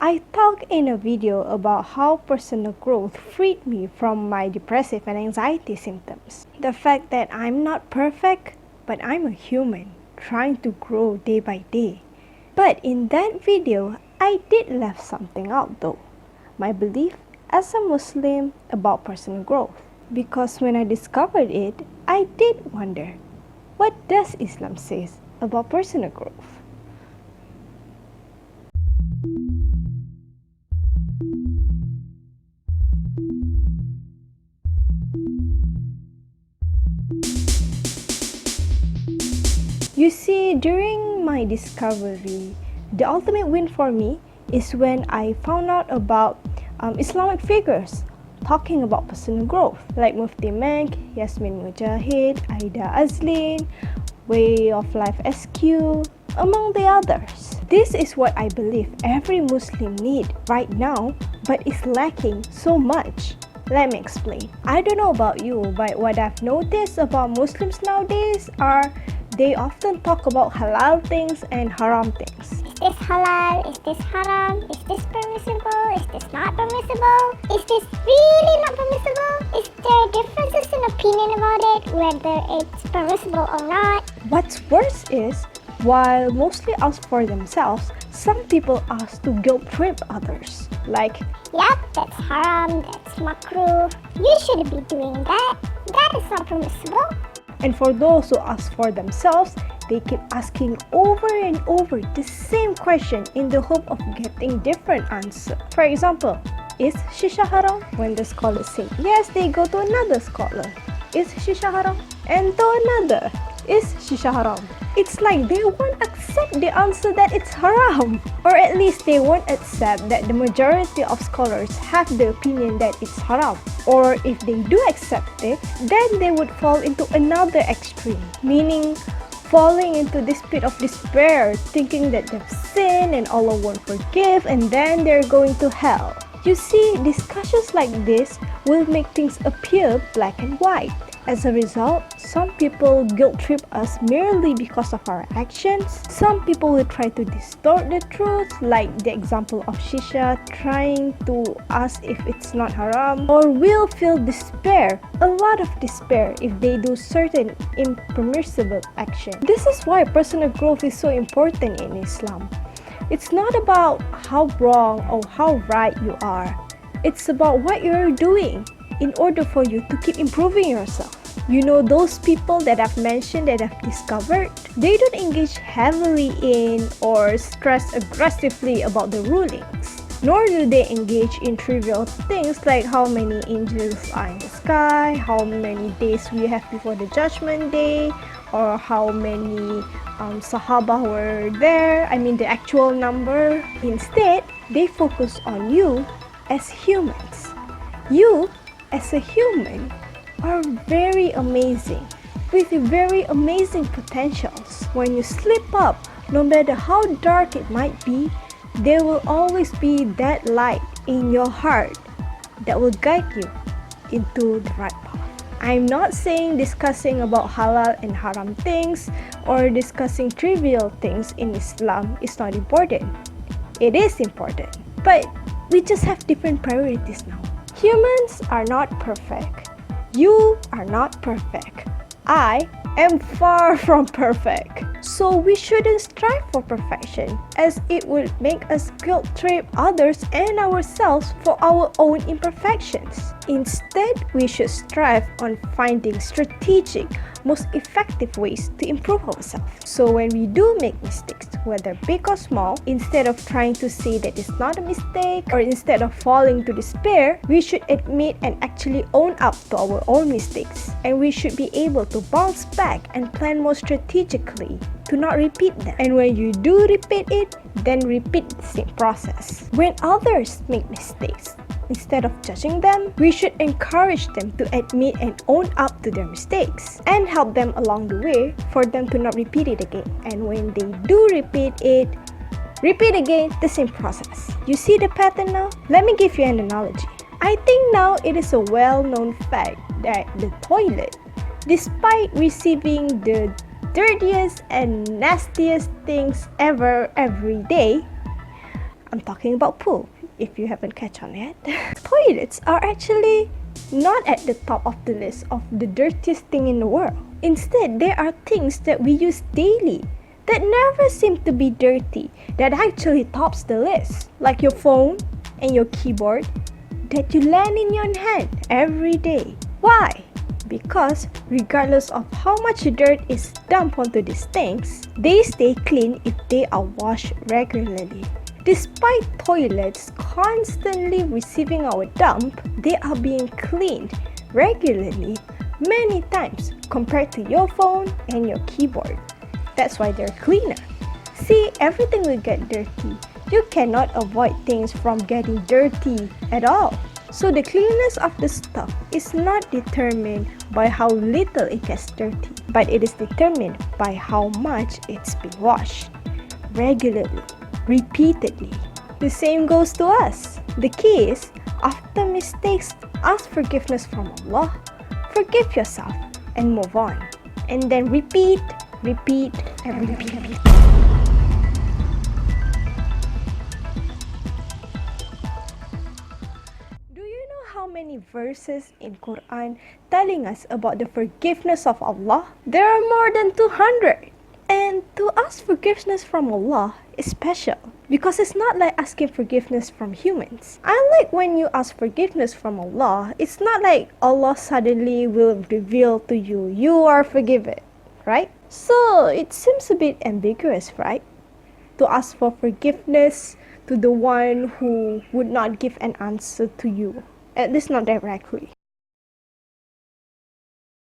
I talked in a video about how personal growth freed me from my depressive and anxiety symptoms. The fact that I'm not perfect, but I'm a human trying to grow day by day. But in that video, I did left something out though. My belief as a Muslim about personal growth. Because when I discovered it, I did wonder, what does Islam say about personal growth? You see, during my discovery, the ultimate win for me is when I found out about Islamic figures talking about personal growth, like Mufti Menk, Yasmin Mujahid, Aida Azlin, Way of Life SQ, among the others. This is what I believe every Muslim need right now, but is lacking so much. Let me explain. I don't know about you, but what I've noticed about Muslims nowadays are they often talk about halal things and haram things. Is this halal? Is this haram? Is this permissible? Is this not permissible? Is this really not permissible? Is there differences in opinion about it, whether it's permissible or not? What's worse is, while mostly ask for themselves, some people ask to guilt trip others. Like, Yep, that's haram, that's makruh. You shouldn't be doing that. That is not permissible. and for those who ask for themselves, they keep asking over and over the same question in the hope of getting different answer. For example, is shisha haram? When the scholars say yes, they go to another scholar. Is shisha haram? And to another. Is shisha haram? It's like they won't accept the answer that it's haram. Or at least they won't accept that the majority of scholars have the opinion that it's haram. Or if they do accept it, then they would fall into another extreme, meaning falling into this pit of despair, thinking that they've sinned and Allah won't forgive, and then they're going to hell. You see, discussions like this will make things appear black and white. As a result, some people guilt trip us merely because of our actions. Some people will try to distort the truth, like the example of shisha trying to ask if it's not haram, or will feel despair, a lot of despair, if they do certain impermissible action. This is why personal growth is so important in Islam. It's not about how wrong or how right you are. It's about what you're doing in order for you to keep improving yourself. You know, those people that I've mentioned that I've discovered, they don't engage heavily in or stress aggressively about the rulings. Nor do they engage in trivial things like how many angels are in the sky, how many days we have before the judgment day, or how many Sahaba were there, the actual number. Instead, they focus on you as humans. You, as a human, are very amazing, with very amazing potentials. When you slip up, no matter how dark it might be, there will always be that light in your heart that will guide you into the right path. I'm not saying discussing about halal and haram things or discussing trivial things in Islam is not important. It is important, but we just have different priorities now. Humans are not perfect. You are not perfect. I am far from perfect. So we shouldn't strive for perfection, as it would make us guilt trip others and ourselves for our own imperfections. Instead, we should strive on finding strategic, most effective ways to improve ourselves. So when we do make mistakes, whether big or small, instead of trying to say that it's not a mistake, or instead of falling to despair, we should admit and actually own up to our own mistakes. And we should be able to bounce back and plan more strategically to not repeat them. And when you do repeat it, then repeat the same process. When others make mistakes, instead of judging them, we should encourage them to admit and own up to their mistakes and help them along the way for them to not repeat it again. And when they do repeat it, repeat again the same process. You see the pattern now? Let me give you an analogy. I think now it is a well-known fact that the toilet, despite receiving the dirtiest and nastiest things ever every day, I'm talking about poo, if you haven't catch on yet. Toilets are actually not at the top of the list of the dirtiest thing in the world. Instead, there are things that we use daily that never seem to be dirty that actually tops the list, like your phone and your keyboard that you land in your hand every day. Why? Because regardless of how much dirt is dumped onto these things, they stay clean if they are washed regularly. Despite toilets constantly receiving our dump, they are being cleaned regularly many times compared to your phone and your keyboard. That's why they're cleaner. See, everything will get dirty. You cannot avoid things from getting dirty at all. So the cleanliness of the stuff is not determined by how little it gets dirty, but it is determined by how much it's been washed regularly, repeatedly. The same goes to us. The key is, after mistakes, ask forgiveness from Allah, forgive yourself, and move on. And then repeat, and repeat. How many verses in Quran telling us about the forgiveness of Allah? There are more than 200. And to ask forgiveness from Allah is special because it's not like asking forgiveness from humans. Unlike when you ask forgiveness from Allah, it's not like Allah suddenly will reveal to you, you are forgiven, right? So it seems a bit ambiguous, right? To ask for forgiveness to the one who would not give an answer to you. At least not directly.